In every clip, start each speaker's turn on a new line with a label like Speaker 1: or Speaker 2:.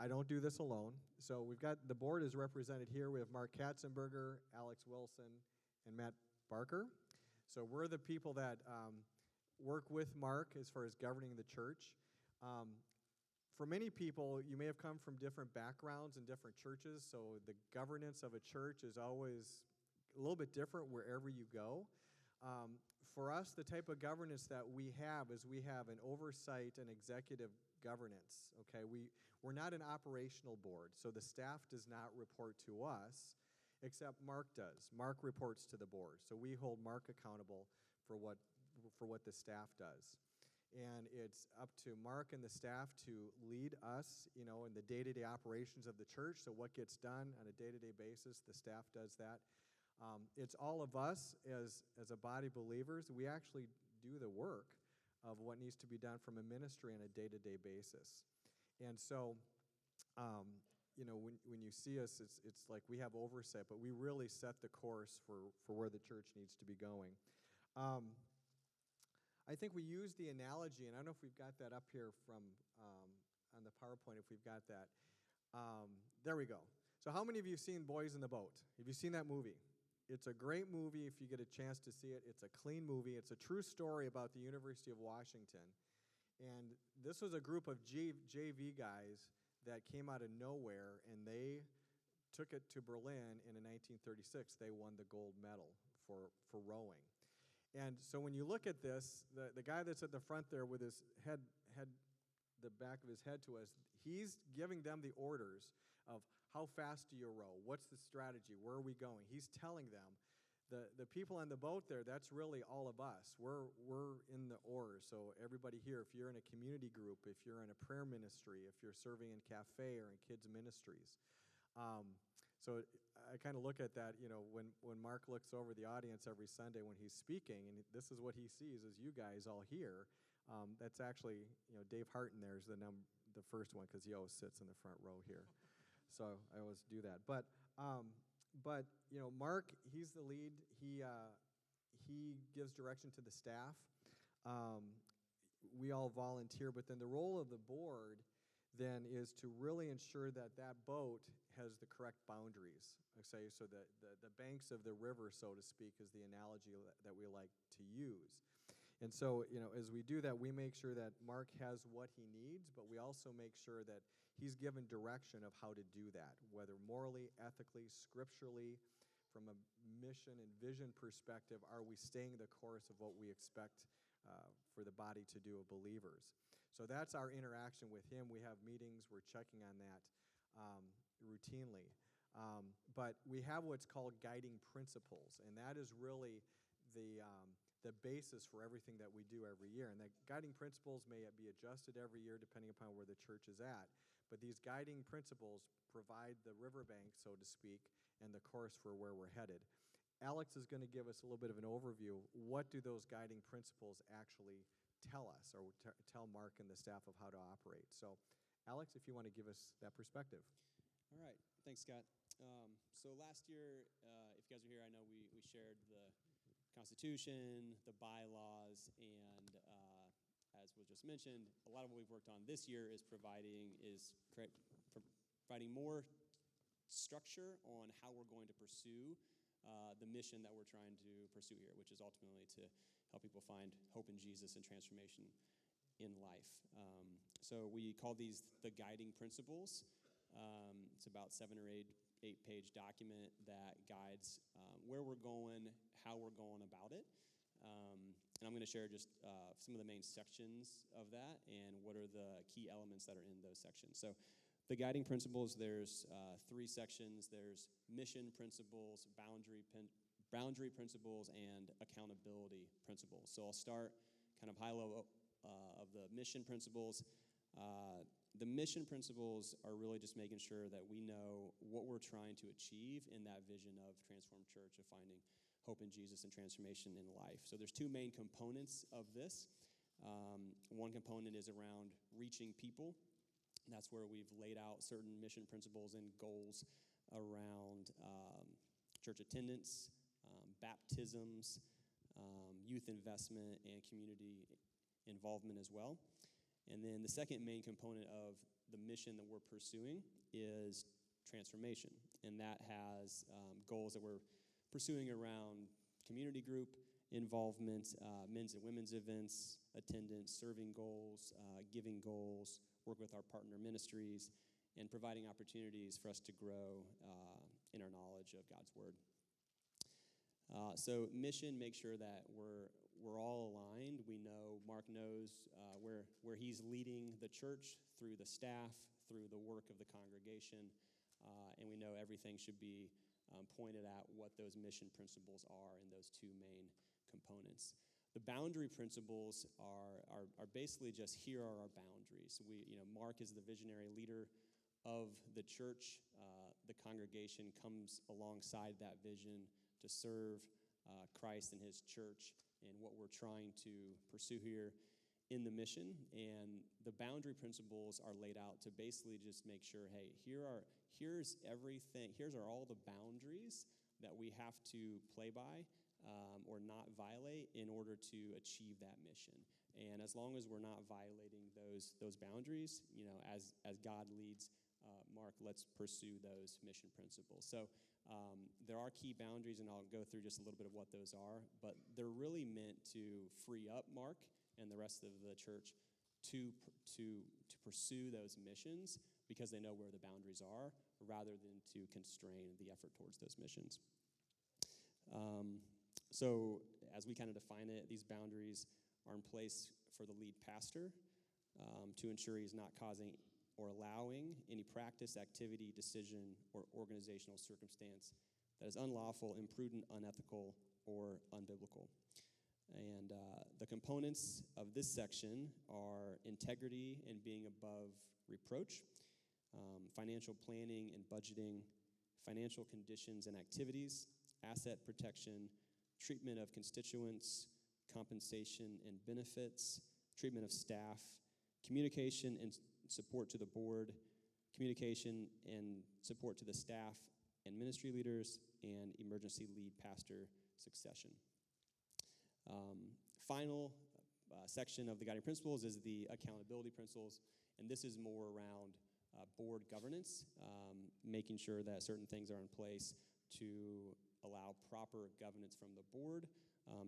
Speaker 1: I don't do this alone. So we've got, the board is represented here. We have Mark Katzenberger, Alex Wilson, and Matt Barker. So we're the people that work with Mark as far as governing the church. For many people, you may have come from different backgrounds and different churches, so the governance of a church is always a little bit different wherever you go. For us, the type of governance that we have is we have an oversight and executive governance. Okay, we're not an operational board, so the staff does not report to us, except Mark does. Mark reports to the board, so we hold Mark accountable for what the staff does. And it's up to Mark and the staff to lead us, in the day-to-day operations of the church. So what gets done on a day-to-day basis, the staff does that. It's all of us as a body of believers. We actually do the work of what needs to be done from a ministry on a day-to-day basis. And so, when you see us, it's like we have oversight, but we really set the course for where the church needs to be going. I think we use the analogy, and I don't know if we've got that up here from on the PowerPoint, if we've got that. There we go. So how many of you have seen Boys in the Boat? Have you seen that movie? It's a great movie if you get a chance to see it. It's a clean movie. It's a true story about the University of Washington. And this was a group of JV guys that came out of nowhere, and they took it to Berlin, and in 1936 they won the gold medal for rowing. And so when you look at this, the guy that's at the front there with his head the back of his head to us, he's giving them the orders of how fast do you row, what's the strategy, where are we going. He's telling them. The people on the boat there, that's really all of us. We're in the oars. So everybody here, if you're in a community group, if you're in a prayer ministry, if you're serving in cafe or in kids ministries. So I kind of look at that, when Mark looks over the audience every Sunday when he's speaking, and this is what he sees is you guys all here. That's actually, Dave Harton there is the first one because he always sits in the front row here. So I always do that. But Mark, he's the lead. He gives direction to the staff. We all volunteer, but then the role of the board then is to really ensure that that boat has the correct boundaries. Okay, so the banks of the river, so to speak, is the analogy that we like to use. And so, as we do that, we make sure that Mark has what he needs, but we also make sure that he's given direction of how to do that, whether morally, ethically, scripturally, from a mission and vision perspective, are we staying the course of what we expect for the body to do of believers? So that's our interaction with him. We have meetings. We're checking on that routinely. But we have what's called guiding principles, and that is really the basis for everything that we do every year. And the guiding principles may be adjusted every year depending upon where the church is at. But these guiding principles provide the riverbank, so to speak, and the course for where we're headed. Alex is going to give us a little bit of an overview. What do those guiding principles actually tell us, or tell Mark and the staff of how to operate? So, Alex, if you want to give us that perspective.
Speaker 2: All right. Thanks, Scott. So last year, if you guys are here, I know we shared the Constitution, the bylaws, and as was just mentioned, a lot of what we've worked on this year is providing more structure on how we're going to pursue the mission that we're trying to pursue here, which is ultimately to help people find hope in Jesus and transformation in life. So we call these the guiding principles. It's about 7 or 8-page document that guides where we're going, how we're going about it. And I'm going to share just some of the main sections of that and what are the key elements that are in those sections. So the guiding principles, there's 3 sections. There's mission principles, boundary principles, and accountability principles. So I'll start kind of high level of the mission principles. The mission principles are really just making sure that we know what we're trying to achieve in that vision of Transformed Church, of finding hope in Jesus and transformation in life. So there's 2 main components of this. One component is around reaching people. That's where we've laid out certain mission principles and goals around church attendance, baptisms, youth investment, and community involvement as well. And then the second main component of the mission that we're pursuing is transformation, and that has goals that we're pursuing around community group involvement, men's and women's events, attendance, serving goals, giving goals, work with our partner ministries, and providing opportunities for us to grow in our knowledge of God's Word. So mission, make sure that we're all aligned. We know, Mark knows where he's leading the church through the staff, through the work of the congregation, and we know everything should be pointed at what those mission principles are in those two main components. The boundary principles are basically just, here are our boundaries. Mark is the visionary leader of the church. The congregation comes alongside that vision to serve Christ and his church and what we're trying to pursue here in the mission. And the boundary principles are laid out to basically just make sure, hey, here's everything, here's are all the boundaries that we have to play by or not violate in order to achieve that mission. And as long as we're not violating those boundaries, as God leads Mark, let's pursue those mission principles. So there are key boundaries, and I'll go through just a little bit of what those are, but they're really meant to free up Mark and the rest of the church to pursue those missions because they know where the boundaries are, rather than to constrain the effort towards those missions. So as we kind of define it, these boundaries are in place for the lead pastor to ensure he's not causing or allowing any practice, activity, decision, or organizational circumstance that is unlawful, imprudent, unethical, or unbiblical. And the components of this section are integrity and being above reproach, financial planning and budgeting, financial conditions and activities, asset protection, treatment of constituents, compensation and benefits, treatment of staff, communication and support to the board, communication and support to the staff and ministry leaders, and emergency lead pastor succession. Final section of the guiding principles is the accountability principles, and this is more around board governance, making sure that certain things are in place to allow proper governance from the board,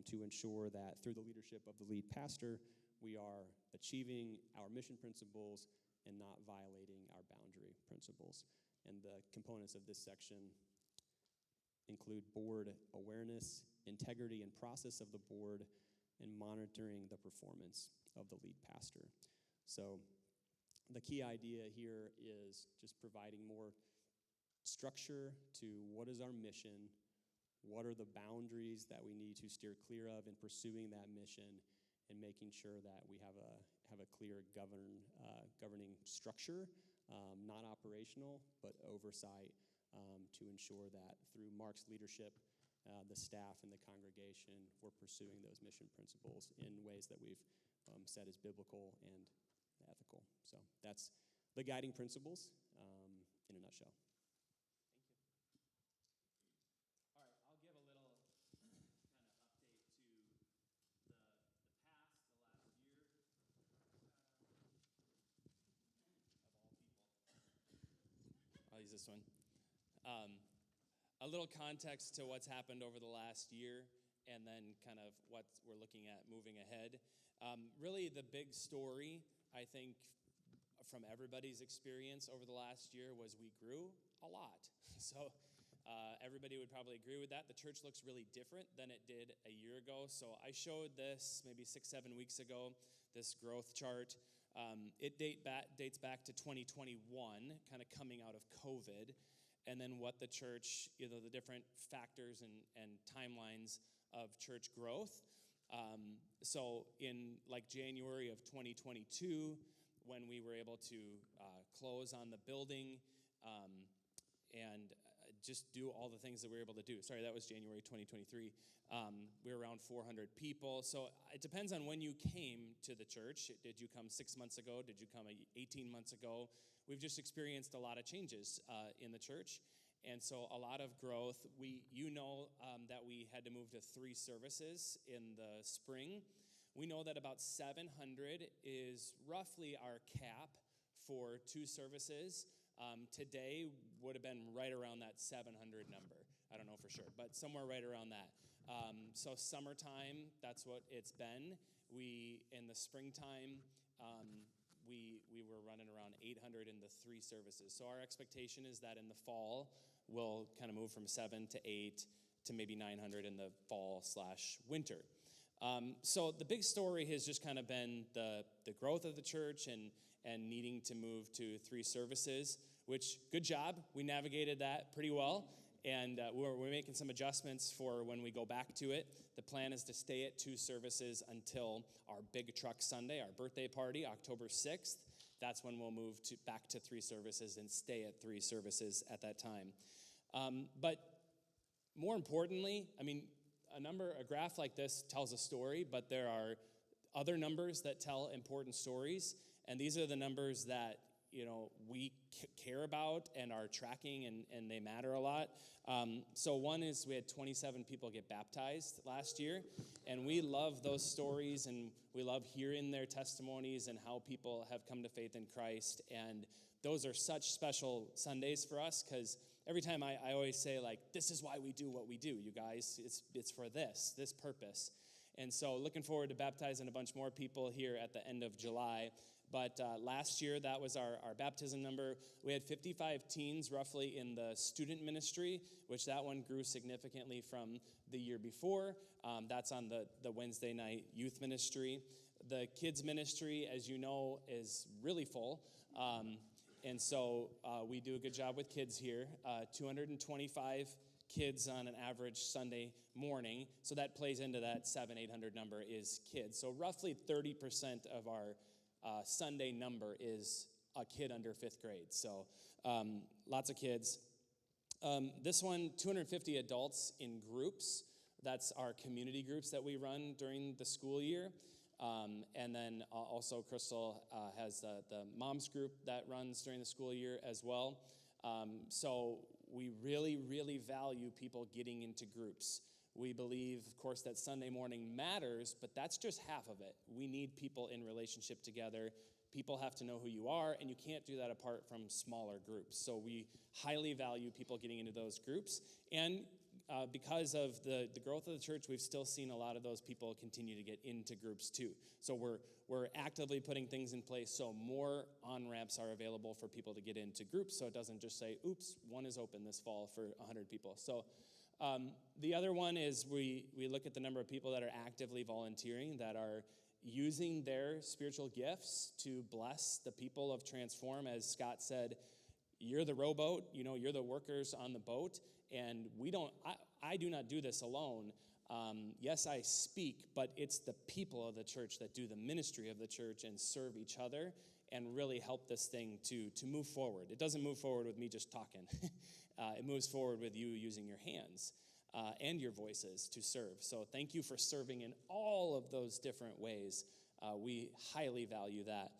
Speaker 2: to ensure that through the leadership of the lead pastor, we are achieving our mission principles and not violating our boundary principles. And the components of this section include board awareness, integrity and process of the board, and monitoring the performance of the lead pastor. So the key idea here is just providing more structure to what is our mission, what are the boundaries that we need to steer clear of in pursuing that mission, and making sure that we have a clear governing structure, not operational, but oversight, to ensure that through Mark's leadership, the staff and the congregation, we're pursuing those mission principles in ways that we've said is biblical and ethical. So that's the guiding principles in a nutshell.
Speaker 3: All right, I'll give a little kind of update to the past, the last year, of all people. I'll use this one. A little context to what's happened over the last year, and then kind of what we're looking at moving ahead. Really, the big story, I think, from everybody's experience over the last year was we grew a lot. So everybody would probably agree with that. The church looks really different than it did a year ago. So I showed this maybe 6-7 weeks ago, this growth chart. It dates back to 2021, kind of coming out of COVID, and then what the church, the different factors and timelines of church growth. So in like January of 2022, when we were able to close on the building and just do all the things that we were able to do. Sorry, that was January 2023. We were around 400 people. So it depends on when you came to the church. Did you come 6 months ago? Did you come 18 months ago? We've just experienced a lot of changes in the church. And so a lot of growth. That we had to move to 3 services in the spring. We know that about 700 is roughly our cap for 2 services. Today would have been right around that 700 number. I don't know for sure, but somewhere right around that. So summertime, that's what it's been. In the springtime, we were running around 800 in the 3 services. So our expectation is that in the fall, we'll kind of move from 7 to 8 to maybe 900 in the fall/winter. So the big story has just kind of been the growth of the church and needing to move to 3 services, which, good job. We navigated that pretty well, and we're making some adjustments for when we go back to it. The plan is to stay at 2 services until our Big Truck Sunday, our birthday party, October 6th. That's when we'll move back to 3 services and stay at 3 services at that time. But more importantly, I mean, a graph like this tells a story, but there are other numbers that tell important stories, and these are the numbers that we care about and are tracking, and they matter a lot. So one is we had 27 people get baptized last year, and we love those stories, and we love hearing their testimonies and how people have come to faith in Christ, and those are such special Sundays for us, because every time I always say, like, this is why we do what we do, you guys. It's for this purpose. And so looking forward to baptizing a bunch more people here at the end of July. But last year, that was our baptism number. We had 55 teens roughly in the student ministry, which that one grew significantly from the year before. That's on the Wednesday night youth ministry. The kids ministry, as you know, is really full. And so we do a good job with kids here. 225 kids on an average Sunday morning. So that plays into that 700-800 number is kids. So roughly 30% of our Sunday number is a kid under 5th grade. So lots of kids. This one, 250 adults in groups. That's our community groups that we run during the school year. And then also Crystal has the moms group that runs during the school year as well. So we really, really value people getting into groups. We believe, of course, that Sunday morning matters, but that's just half of it. We need people in relationship together. People have to know who you are, and you can't do that apart from smaller groups. So we highly value people getting into those groups. And because of the growth of the church, we've still seen a lot of those people continue to get into groups too. So we're actively putting things in place so more on-ramps are available for people to get into groups, so it doesn't just say, oops, one is open this fall for 100 people. So the other one is we look at the number of people that are actively volunteering, that are using their spiritual gifts to bless the people of Transform. As Scott said, you're the rowboat, you're the workers on the boat, and I do not do this alone. Yes, I speak, but it's the people of the church that do the ministry of the church and serve each other and really help this thing to move forward. It doesn't move forward with me just talking. It moves forward with you using your hands and your voices to serve. So thank you for serving in all of those different ways. We highly value that.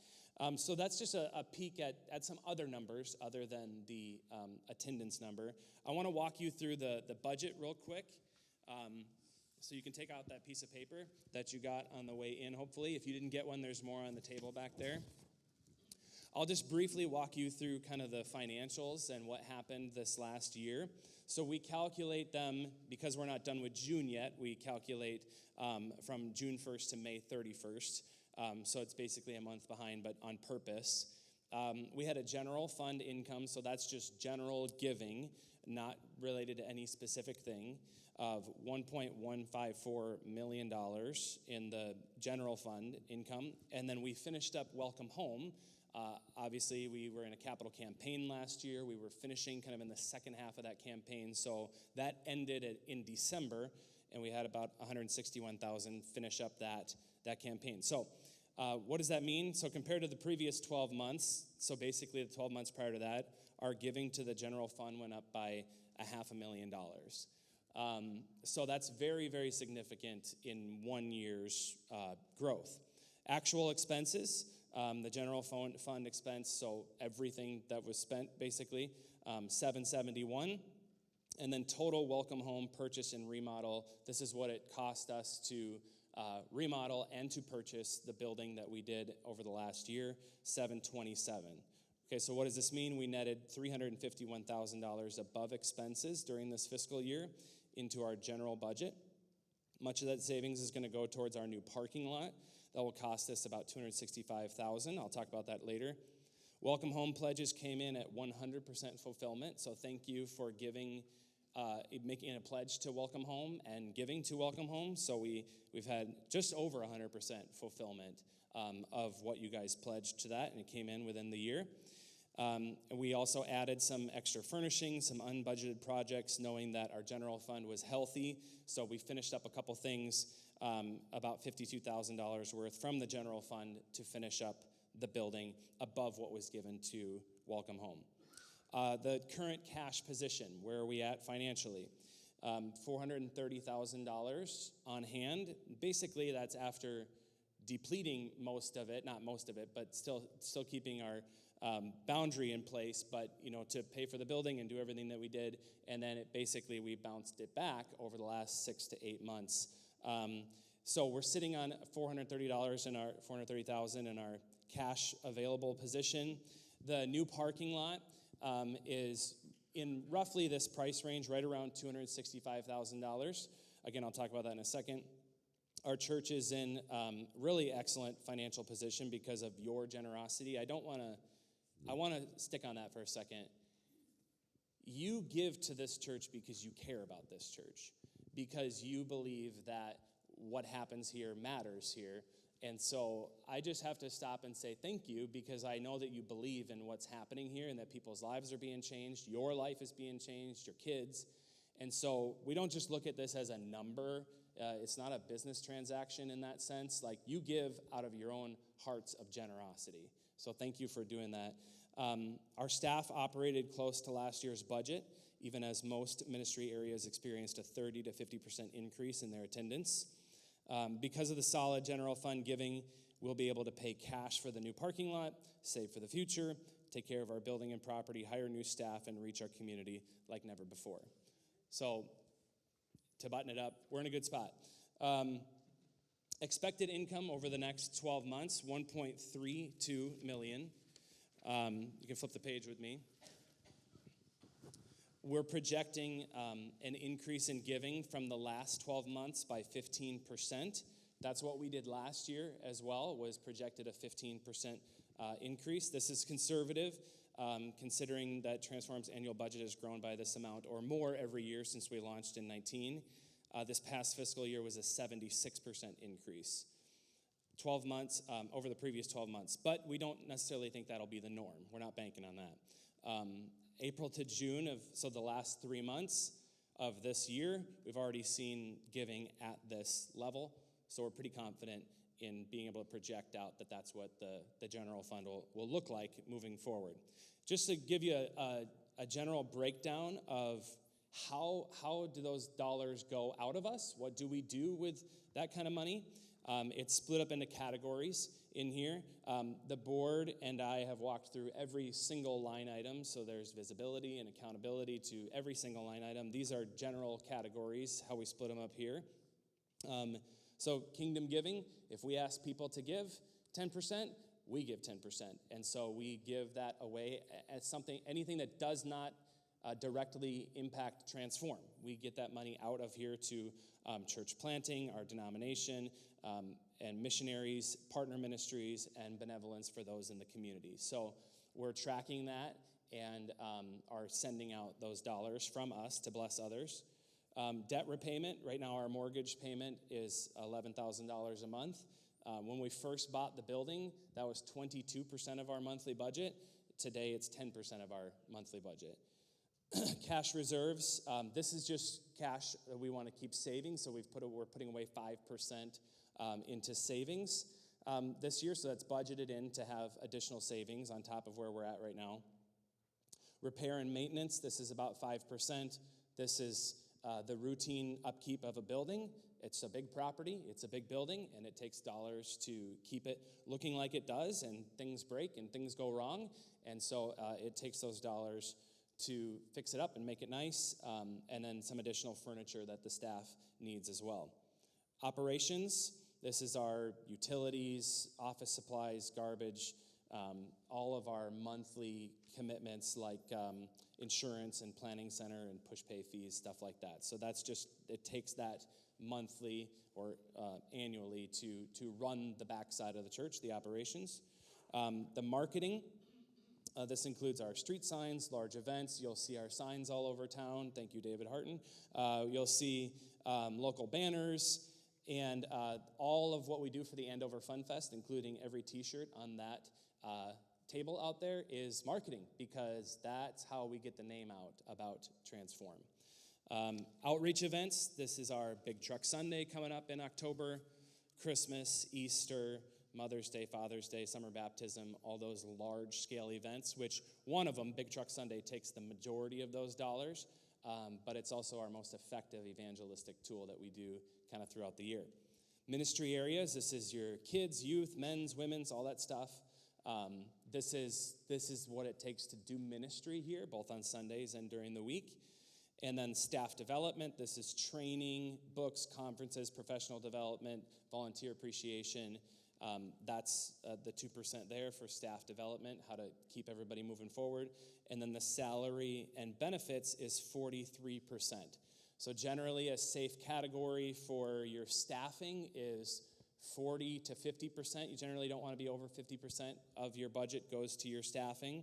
Speaker 3: So that's just a peek at some other numbers other than the attendance number. I want to walk you through the budget real quick. So you can take out that piece of paper that you got on the way in, hopefully. If you didn't get one, there's more on the table back there. I'll just briefly walk you through kind of the financials and what happened this last year. So we calculate them, because we're not done with June yet, we calculate from June 1st to May 31st. So it's basically a month behind, but on purpose. We had a general fund income, so that's just general giving, not related to any specific thing, of $1.154 million in the general fund income. And then we finished up Welcome Home. Obviously, we were in a capital campaign last year. We were finishing kind of in the second half of that campaign. So that ended in December, and we had about $161,000 finish up that campaign. So what does that mean? So compared to the previous 12 months, so basically the 12 months prior to that, our giving to the general fund went up by $500,000. So that's very, very significant in 1 year's growth. Actual expenses, the general fund expense, so everything that was spent basically, $771. And then total Welcome Home purchase and remodel, this is what it cost us to remodel and to purchase the building that we did over the last year, $727. Okay, so what does this mean? We netted $351,000 above expenses during this fiscal year into our general budget. Much of that savings is going to go towards our new parking lot. That will cost us about $265,000. I'll talk about that later. Welcome Home pledges came in at 100% fulfillment, so thank you for giving, making a pledge to Welcome Home and giving to Welcome Home. So we've had just over 100% fulfillment of what you guys pledged to that, and it came in within the year. We also added some extra furnishings, some unbudgeted projects, knowing that our general fund was healthy. So we finished up a couple things, about $52,000 worth from the general fund to finish up the building above what was given to Welcome Home. The current cash position, where are we at financially? $430,000 on hand. Basically, that's after depleting most of it, not most of it, but still keeping our boundary in place, but to pay for the building and do everything that we did, and then we bounced it back over the last 6 to 8 months. So we're sitting on $430,000 in our cash available position. The new parking lot is in roughly this price range, right around $265,000. Again, I'll talk about that in a second. Our church is in really excellent financial position because of your generosity. I want to stick on that for a second. You give to this church because you care about this church, because you believe that what happens here matters here. And so I just have to stop and say thank you, because I know that you believe in what's happening here and that people's lives are being changed. Your life is being changed, your kids. And so we don't just look at this as a number. It's not a business transaction in that sense. Like, you give out of your own hearts of generosity. So thank you for doing that. Our staff operated close to last year's budget, even as most ministry areas experienced a 30 to 50% increase in their attendance. Because of the solid general fund giving, we'll be able to pay cash for the new parking lot, save for the future, take care of our building and property, hire new staff, and reach our community like never before. So, to button it up, we're in a good spot. Expected income over the next 12 months, $1.32 million. You can flip the page with me. We're projecting an increase in giving from the last 12 months by 15%. That's what we did last year as well, was projected a 15% increase. This is conservative, considering that Transform's annual budget has grown by this amount or more every year since we launched in 19. This past fiscal year was a 76% increase. 12 months, over the previous 12 months. But we don't necessarily think that'll be the norm. We're not banking on that. April to June, so the last 3 months of this year, we've already seen giving at this level. So we're pretty confident in being able to project out that that's what the general fund will look like moving forward. Just to give you a general breakdown of how do those dollars go out of us? What do we do with that kind of money? It's split up into categories in here. The board and I have walked through every single line item, so there's visibility and accountability to every single line item. These are general categories, how we split them up here. So kingdom giving, if we ask people to give 10%, we give 10%. And so we give that away as anything that does not directly impact Transform. We get that money out of here to church planting, our denomination, and missionaries, partner ministries, and benevolence for those in the community. So we're tracking that and are sending out those dollars from us to bless others. Debt repayment, right now our mortgage payment is $11,000 a month. When we first bought the building, that was 22% of our monthly budget. Today it's 10% of our monthly budget. Cash reserves, this is just cash that we want to keep saving, so we're putting away 5% into savings this year, so that's budgeted in to have additional savings on top of where we're at right now. Repair and maintenance, this is about 5%. This is the routine upkeep of a building. It's a big property, it's a big building, and it takes dollars to keep it looking like it does, and things break and things go wrong, and so it takes those dollars to fix it up and make it nice, and then some additional furniture that the staff needs as well. Operations, this is our utilities, office supplies, garbage, all of our monthly commitments like insurance and planning center and push pay fees, stuff like that. So that's just, it takes that monthly or annually to run the backside of the church, the operations. The marketing, this includes our street signs, large events. You'll see our signs all over town. Thank you, David Harton. You'll see local banners, and all of what we do for the Andover Fun Fest, including every t-shirt on that table out there, is marketing, because that's how we get the name out about Transform. Outreach events, this is our Big Truck Sunday coming up in October, Christmas, Easter, Mother's Day, Father's Day, summer baptism, all those large-scale events, which one of them, Big Truck Sunday, takes the majority of those dollars, but it's also our most effective evangelistic tool that we do kind of throughout the year. Ministry areas, this is your kids, youth, men's, women's, all that stuff. This is what it takes to do ministry here, both on Sundays and during the week. And then staff development, this is training, books, conferences, professional development, volunteer appreciation. That's the 2% there for staff development, how to keep everybody moving forward. And then the salary and benefits is 43%. So generally a safe category for your staffing is 40 to 50%. You generally don't want to be over 50% of your budget goes to your staffing.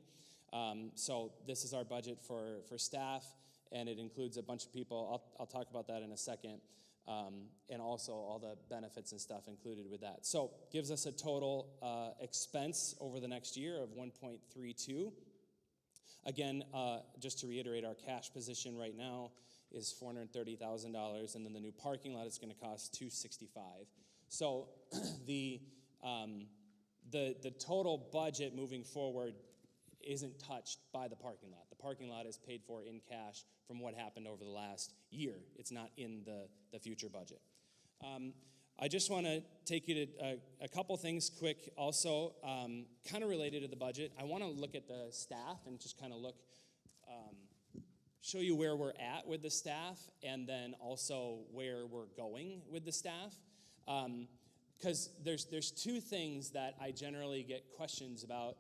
Speaker 3: So this is our budget for staff, and it includes a bunch of people. I'll talk about that in a second. And also all the benefits and stuff included with that. So gives us a total expense over the next year of 1.32. Again, just to reiterate, our cash position right now is $430,000, and then the new parking lot is going to cost $265,000. So the total budget moving forward isn't touched by the parking lot. The parking lot is paid for in cash from what happened over the last year. It's not in the future budget. I just want to take you to a couple things quick also, kind of related to the budget. I want to look at the staff and just kind of show you where we're at with the staff, and then also where we're going with the staff. Because there's two things that I generally get questions about,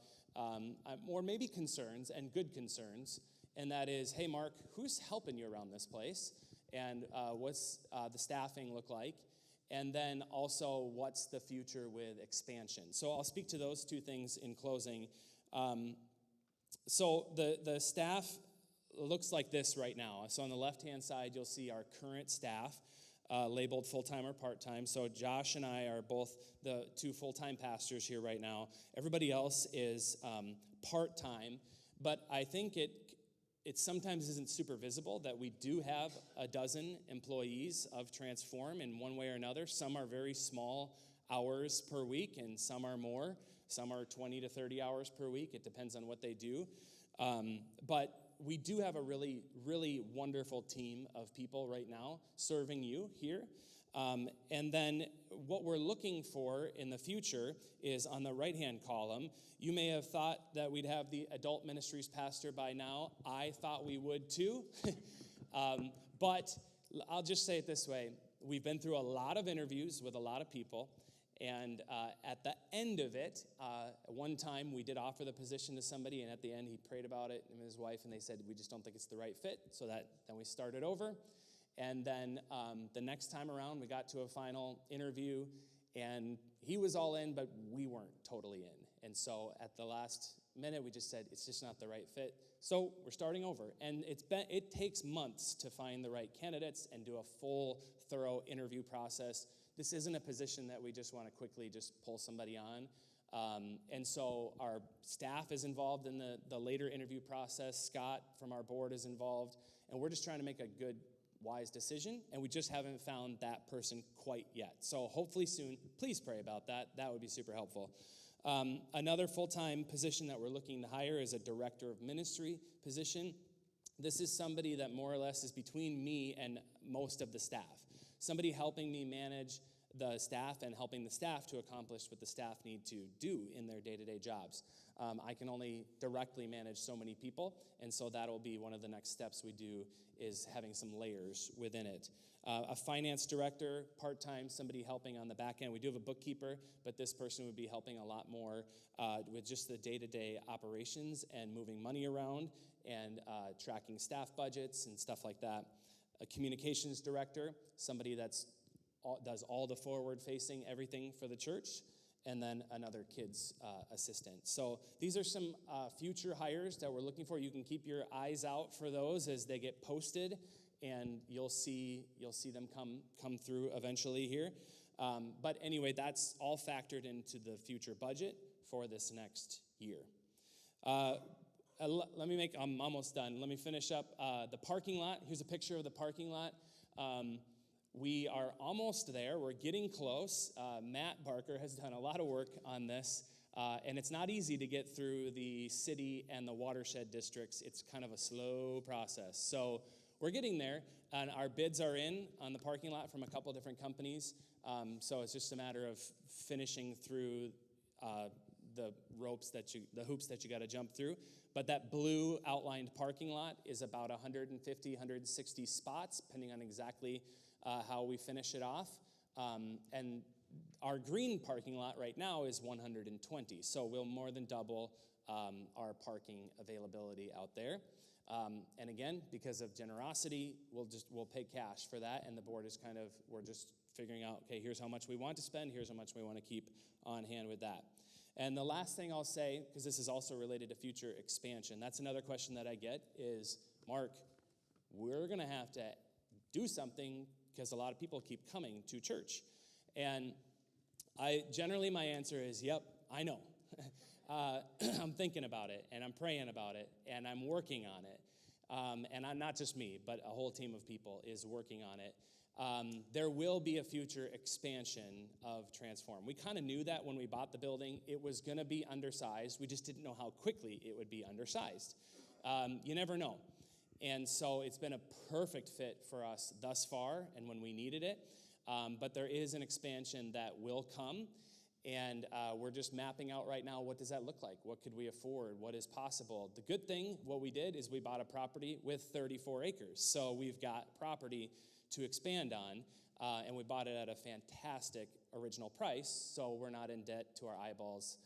Speaker 3: or maybe concerns, and good concerns, and that is, hey, Mark, who's helping you around this place? And what's the staffing look like? And then also, what's the future with expansion? So I'll speak to those two things in closing. So the staff looks like this right now. So on the left-hand side, you'll see our current staff, labeled full-time or part-time. So Josh and I are both the two full-time pastors here right now. Everybody else is part-time, but I think it sometimes isn't super visible that we do have a dozen employees of Transform in one way or another. Some are very small hours per week, and some are more. Some are 20 to 30 hours per week. It depends on what they do. But we do have a really, really wonderful team of people right now serving you here. And then what we're looking for in the future is on the right-hand column. You may have thought that we'd have the adult ministries pastor by now. I thought we would too. But I'll just say it this way. We've been through a lot of interviews with a lot of people. And at the end of it, one time we did offer the position to somebody, and at the end he prayed about it and his wife, and they said, we just don't think it's the right fit. So then we started over. And then the next time around, we got to a final interview, and he was all in, but we weren't totally in. And so at the last minute, we just said, it's just not the right fit. So we're starting over. And it takes months to find the right candidates and do a full, thorough interview process. This isn't a position that we just want to quickly just pull somebody on. And so our staff is involved in the later interview process. Scott from our board is involved. And we're just trying to make a good, wise decision, and we just haven't found that person quite yet. So hopefully soon, please pray about that. That would be super helpful. Another full-time position that we're looking to hire is a director of ministry position. This is somebody that more or less is between me and most of the staff. Somebody helping me manage the staff and helping the staff to accomplish what the staff need to do in their day-to-day jobs. I can only directly manage so many people, and so that'll be one of the next steps we do, is having some layers within it. A finance director, part-time, somebody helping on the back end. We do have a bookkeeper, but this person would be helping a lot more with just the day-to-day operations and moving money around and tracking staff budgets and stuff like that. A communications director, somebody does all the forward-facing everything for the church, and then another kids assistant. So these are some future hires that we're looking for. You can keep your eyes out for those as they get posted, and you'll see them come through eventually here. But anyway, that's all factored into the future budget for this next year. I'm almost done. Let me finish up the parking lot. Here's a picture of the parking lot. We are almost there. We're getting close. Matt Barker has done a lot of work on this, and it's not easy to get through the city and the watershed districts. It's kind of a slow process. So we're getting there, and our bids are in on the parking lot from a couple different companies. So it's just a matter of finishing through the hoops that you got to jump through. But that blue outlined parking lot is about 150, 160 spots, depending on exactly how we finish it off. And our green parking lot right now is 120, so we'll more than double our parking availability out there. And again, because of generosity, we'll pay cash for that, and the board is we're just figuring out, okay, here's how much we want to spend, here's how much we want to keep on hand with that. And the last thing I'll say, because this is also related to future expansion, that's another question that I get is, Mark, we're going to have to do something because a lot of people keep coming to church. And my answer is, yep, I know. I'm thinking about it, and I'm praying about it, and I'm working on it. And not just me, but a whole team of people is working on it. There will be a future expansion of Transform. We kind of knew that when we bought the building. It was going to be undersized. We just didn't know how quickly it would be undersized. You never know. And so it's been a perfect fit for us thus far and when we needed it. But there is an expansion that will come. And we're just mapping out right now, what does that look like? What could we afford? What is possible? The good thing, what we did is we bought a property with 34 acres. So we've got property to expand on, and we bought it at a fantastic original price, so we're not in debt to our eyeballs.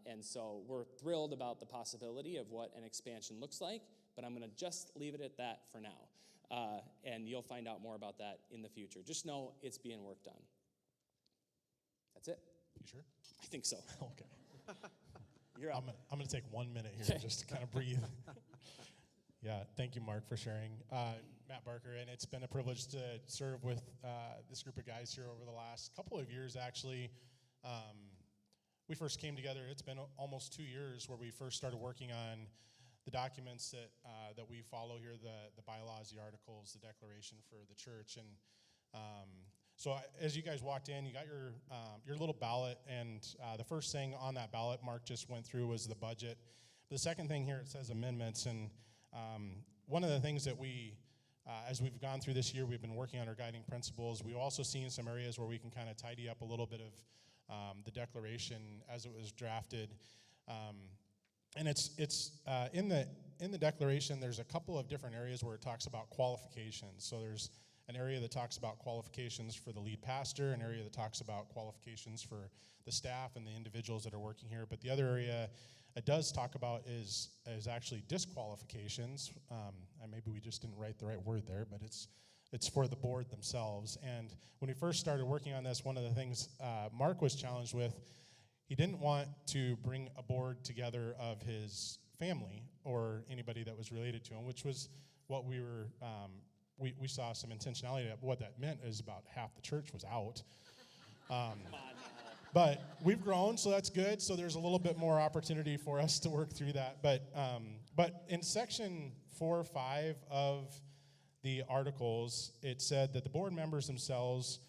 Speaker 3: And so we're thrilled about the possibility of what an expansion looks like, but I'm going to just leave it at that for now. And you'll find out more about that in the future. Just know it's being worked on. That's it.
Speaker 4: You sure?
Speaker 3: I think so.
Speaker 4: Okay.
Speaker 3: You're up.
Speaker 4: I'm going to take 1 minute here just to kind of breathe. Yeah, thank you, Mark, for sharing. Matt Barker, and it's been a privilege to serve with this group of guys here over the last couple of years, actually. We first came together, it's been almost 2 years where we first started working on the documents that we follow here, the bylaws, the articles, the declaration for the church. And so as you guys walked in, you got your little ballot, and the first thing on that ballot Mark just went through was the budget. The second thing here, it says amendments, and one of the things that we, as we've gone through this year, we've been working on our guiding principles. We've also seen some areas where we can kind of tidy up a little bit of the declaration as it was drafted. And it's in the declaration, there's a couple of different areas where it talks about qualifications. So there's an area that talks about qualifications for the lead pastor, an area that talks about qualifications for the staff and the individuals that are working here. But the other area it does talk about is actually disqualifications. And maybe we just didn't write the right word there, but it's for the board themselves. And when we first started working on this, one of the things Mark was challenged with, he didn't want to bring a board together of his family or anybody that was related to him, which was what we were, we saw some intentionality. What that meant is about half the church was out. But we've grown, so that's good. So there's a little bit more opportunity for us to work through that. But in section 4 or 5 of the articles, it said that the board members themselves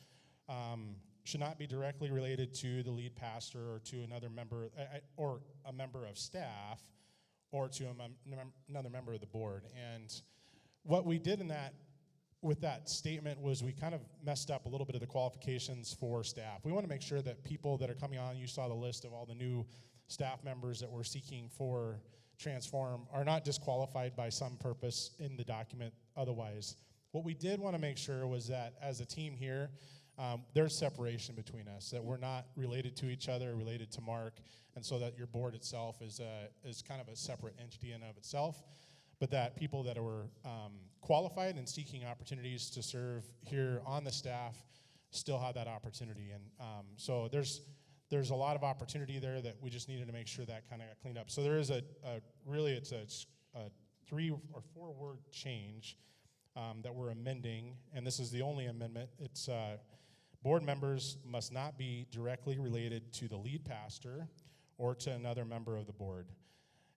Speaker 4: should not be directly related to the lead pastor or to another member or a member of staff or to another member of the board. And what we did in that with that statement was we kind of messed up a little bit of the qualifications for staff. We want to make sure that people that are coming on, you saw the list of all the new staff members that we're seeking for Transform, are not disqualified by some purpose in the document otherwise. What we did want to make sure was that as a team here, there's separation between us, that we're not related to each other, related to Mark, and so that your board itself is kind of a separate entity in and of itself, but that people that were qualified and seeking opportunities to serve here on the staff still have that opportunity. And so there's a lot of opportunity there that we just needed to make sure that kind of got cleaned up. So there is it's a 3 or 4 word change that we're amending, and this is the only amendment. It's board members must not be directly related to the lead pastor or to another member of the board.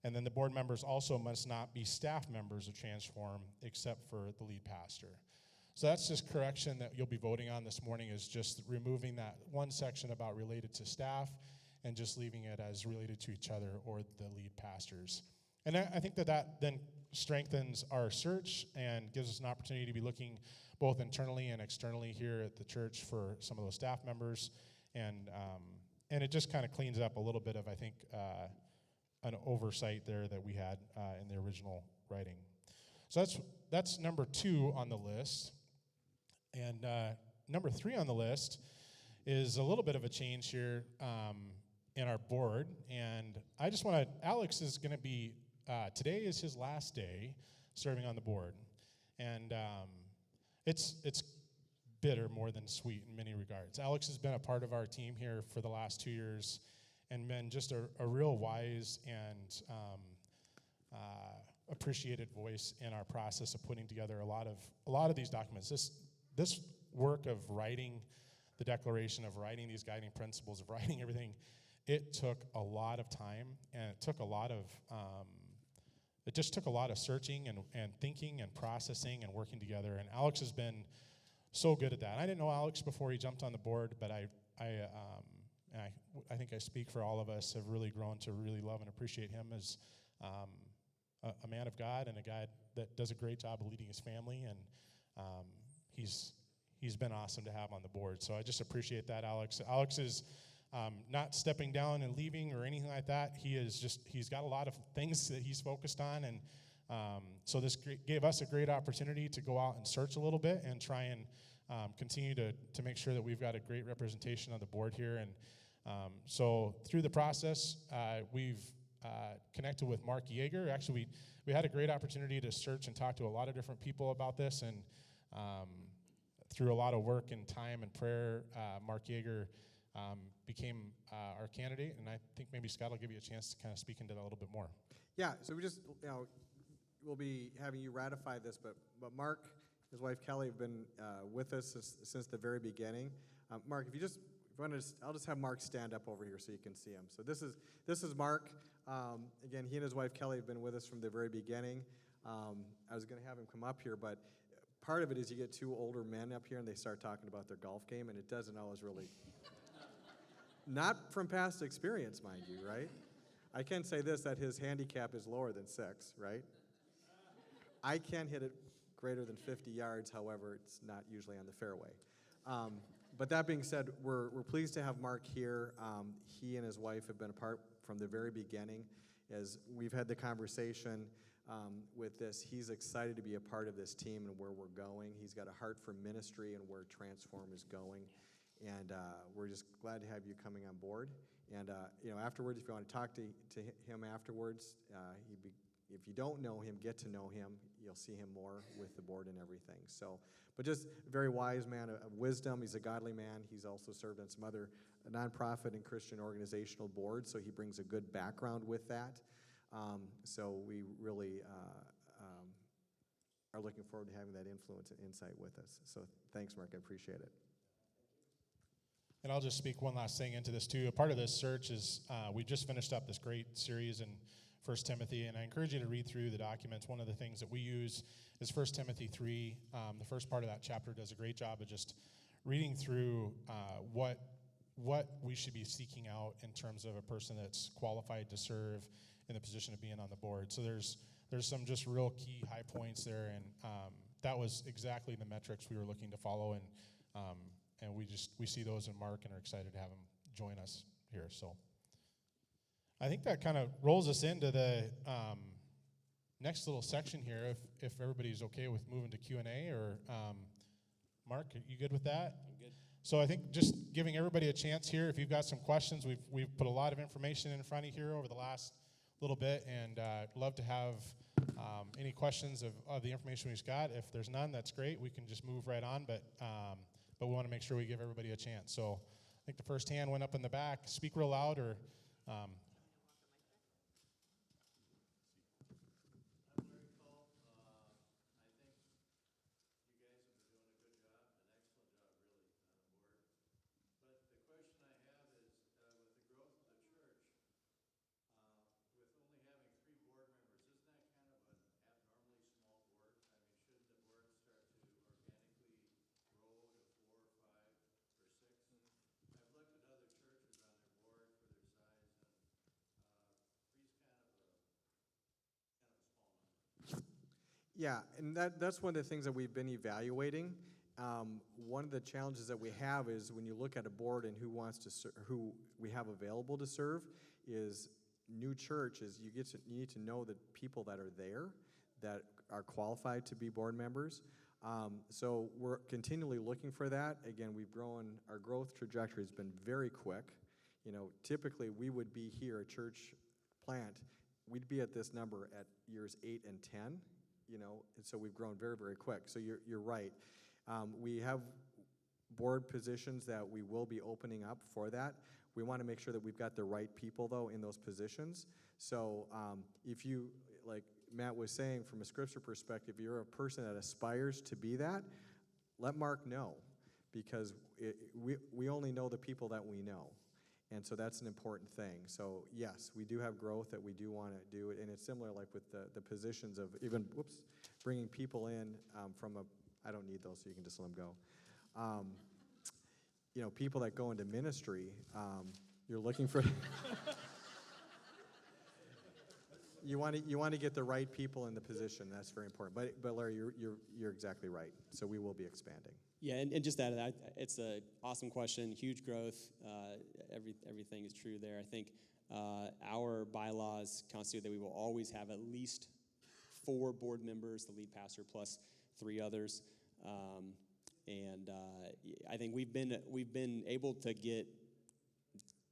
Speaker 4: And then the board members also must not be staff members of Transform except for the lead pastor. So that's just correction that you'll be voting on this morning, is just removing that one section about related to staff and just leaving it as related to each other or the lead pastors. And I think that then strengthens our search and gives us an opportunity to be looking both internally and externally here at the church for some of those staff members. And it just kind of cleans up a little bit of, I think, an oversight there that we had in the original writing. So that's number 2 on the list. And number 3 on the list is a little bit of a change here in our board. And I just want to, Alex is going to be, today is his last day serving on the board. And it's bitter more than sweet in many regards. Alex has been a part of our team here for the last 2 years and been just a real wise and appreciated voice in our process of putting together a lot of these documents. This work of writing the declaration, of writing these guiding principles, of writing everything, it took a lot of time, and it took a lot of it just took a lot of searching and thinking and processing and working together. And Alex has been so good at that. I didn't know Alex before he jumped on the board, but I think I speak for all of us, have really grown to really love and appreciate him as a man of God and a guy that does a great job of leading his family, and he's been awesome to have on the board. So I just appreciate that, Alex. Alex is not stepping down and leaving or anything like that. He's got a lot of things that he's focused on, and so this gave us a great opportunity to go out and search a little bit and try and continue to make sure that we've got a great representation on the board here. And so through the process, we've connected with Mark Yeager. Actually, we had a great opportunity to search and talk to a lot of different people about this, and through a lot of work and time and prayer, Mark Yeager became our candidate, and I think maybe Scott will give you a chance to kind of speak into that a little bit more.
Speaker 1: Yeah, so we just, we'll be having you ratify this, but Mark, his wife Kelly, have been with us since the very beginning. Mark, if you want to, I'll just have Mark stand up over here so you can see him. So this is Mark. Again, he and his wife Kelly have been with us from the very beginning. I was going to have him come up here, but part of it is you get 2 older men up here and they start talking about their golf game, and it doesn't always really, not from past experience, mind you, right? I can say this, that his handicap is lower than 6, right? I can hit it greater than 50 yards, however, it's not usually on the fairway. But that being said, we're pleased to have Mark here. He and his wife have been a part from the very beginning. As we've had the conversation with this, he's excited to be a part of this team and where we're going. He's got a heart for ministry and where Transform is going. And we're just glad to have you coming on board. And afterwards, if you want to talk to him afterwards, if you don't know him, get to know him. You'll see him more with the board and everything. So, but just a very wise man of wisdom. He's a godly man. He's also served on some other nonprofit and Christian organizational boards, so he brings a good background with that. So we really are looking forward to having that influence and insight with us. So thanks, Mark. I appreciate it.
Speaker 4: And I'll just speak one last thing into this too. A part of this search is we just finished up this great series in 1 Timothy, and I encourage you to read through the documents. One of the things that we use is 1 Timothy 3. The first part of that chapter does a great job of just reading through what we should be seeking out in terms of a person that's qualified to serve in the position of being on the board. So there's some just real key high points there, and that was exactly the metrics we were looking to follow, and we see those in Mark and are excited to have him join us here. So I think that kind of rolls us into the next little section here. If everybody's okay with moving to Q&A, or Mark, are you good with that?
Speaker 3: I'm good.
Speaker 4: So I think just giving everybody a chance here. If you've got some questions, we've put a lot of information in front of you here over the last little bit, and love to have any questions of the information we've got. If there's none, that's great. We can just move right on, but we want to make sure we give everybody a chance. So I think the first hand went up in the back. Speak real loud, or
Speaker 1: Yeah, and that's one of the things that we've been evaluating. One of the challenges that we have is when you look at a board and who wants to who we have available to serve, is new churches. You need to know the people that are there that are qualified to be board members. So we're continually looking for that. Again, our growth trajectory has been very quick. Typically we would be here, a church plant, we'd be at this number at years 8 and 10. And so we've grown very, very quick. So you're right. We have board positions that we will be opening up for that. We want to make sure that we've got the right people, though, in those positions. So if you, like Matt was saying, from a scripture perspective, you're a person that aspires to be that, let Mark know, because we only know the people that we know. And so that's an important thing. So yes, we do have growth that we do want to do, and it's similar like with the positions of even, bringing people in I don't need those, so you can just let them go. People that go into ministry, you're looking for, you want to get the right people in the position. That's very important. But Larry, you're exactly right. So we will be expanding.
Speaker 2: Yeah, and just add to that, it's an awesome question, huge growth, everything is true there. I think our bylaws constitute that we will always have at least 4 board members, the lead pastor plus 3 others, and I think we've been able to get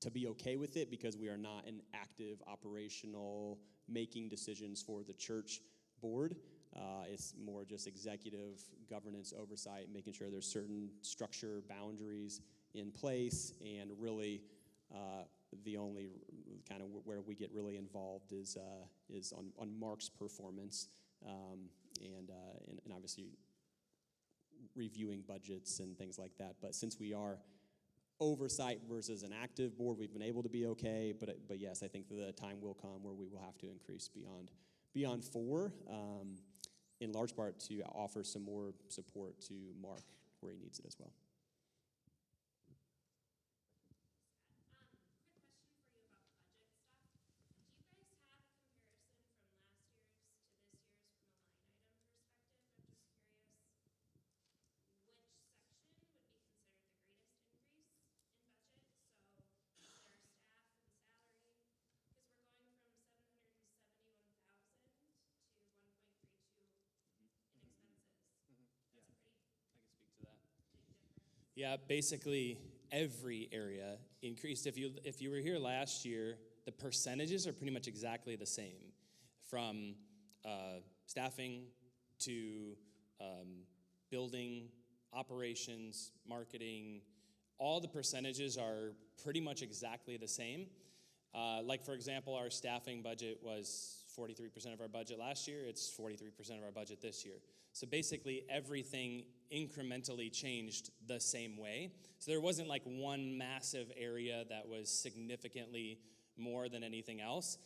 Speaker 2: to be okay with it because we are not an active operational making decisions for the church board. It's more just executive governance oversight, making sure there's certain structure boundaries in place, and really the only kind of where we get really involved is on Mark's performance, and obviously reviewing budgets and things like that. But since we are oversight versus an active board, we've been able to be okay. But yes, I think the time will come where we will have to increase beyond 4. In large part to offer some more support to Mark where he needs it as well.
Speaker 3: Yeah, basically every area increased. If you were here last year, the percentages are pretty much exactly the same, from staffing to building, operations, marketing. All the percentages are pretty much exactly the same. Like, for example, our staffing budget was 43% of our budget last year. It's 43% of our budget this year. So basically everything incrementally changed the same way. So there wasn't like one massive area that was significantly more than anything else.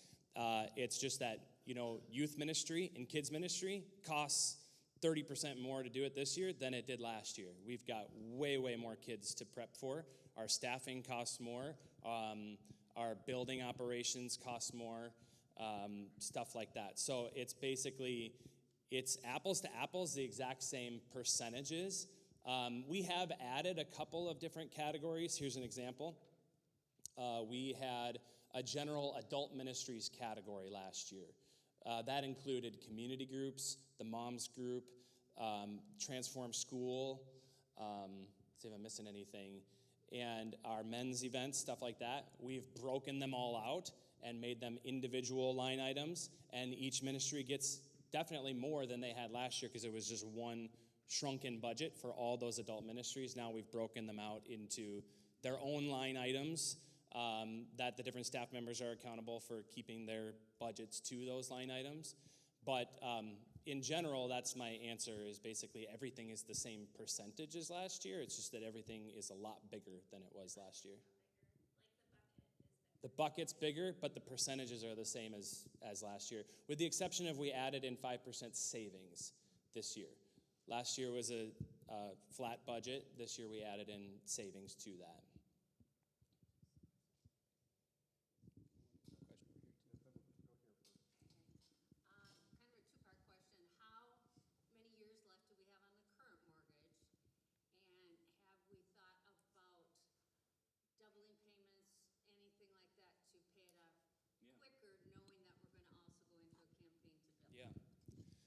Speaker 3: It's just that, youth ministry and kids ministry costs 30% more to do it this year than it did last year. We've got way, way more kids to prep for. Our staffing costs more. Our building operations cost more. Stuff like that. So it's basically, It's apples to apples, the exact same percentages. We have added a couple of different categories. Here's an example. We had a general adult ministries category last year. That included community groups, the moms group, Transform School, see if I'm missing anything, and our men's events, stuff like that. We've broken them all out and made them individual line items, and each ministry gets definitely more than they had last year because it was just one shrunken budget for all those adult ministries. Now we've broken them out into their own line items that the different staff members are accountable for keeping their budgets to those line items. But in general, that's my answer, is basically everything is the same percentage as last year. It's just that everything is a lot bigger than it was last year. The bucket's bigger, but the percentages are the same as last year, with the exception of we added in 5% savings this year. Last year was a flat budget. This year we added in savings to that.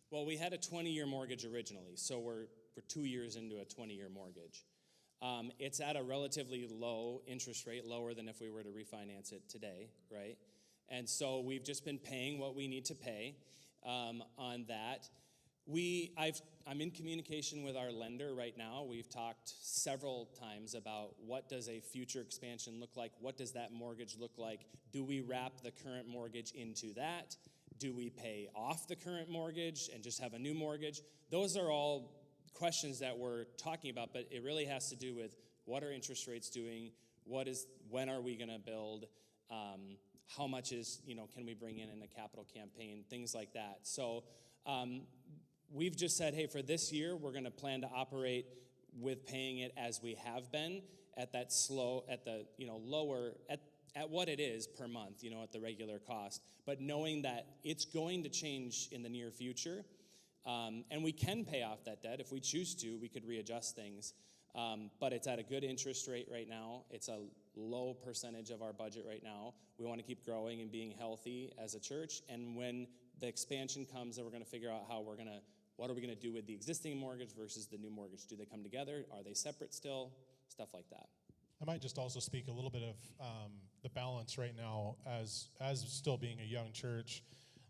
Speaker 3: Well, we had a 20-year mortgage originally, so we're 2 years into a 20-year mortgage. It's at a relatively low interest rate, lower than if we were to refinance it today, right? And so we've just been paying what we need to pay on that. I'm in communication with our lender right now. We've talked several times about what does a future expansion look like? What does that mortgage look like? Do we wrap the current mortgage into that? Do we pay off the current mortgage and just have a new mortgage? Those are all questions that we're talking about, but it really has to do with what are interest rates doing? When are we going to build? How much can we bring in a capital campaign? Things like that. So we've just said, hey, for this year, we're going to plan to operate with paying it as we have been at that lower, at what it is per month, at the regular cost, but knowing that it's going to change in the near future, and we can pay off that debt. If we choose to, we could readjust things, but it's at a good interest rate right now. It's a low percentage of our budget right now. We want to keep growing and being healthy as a church, and when the expansion comes, then we're going to figure out what are we going to do with the existing mortgage versus the new mortgage? Do they come together? Are they separate still? Stuff like that.
Speaker 4: I might just also speak a little bit of the balance right now as still being a young church.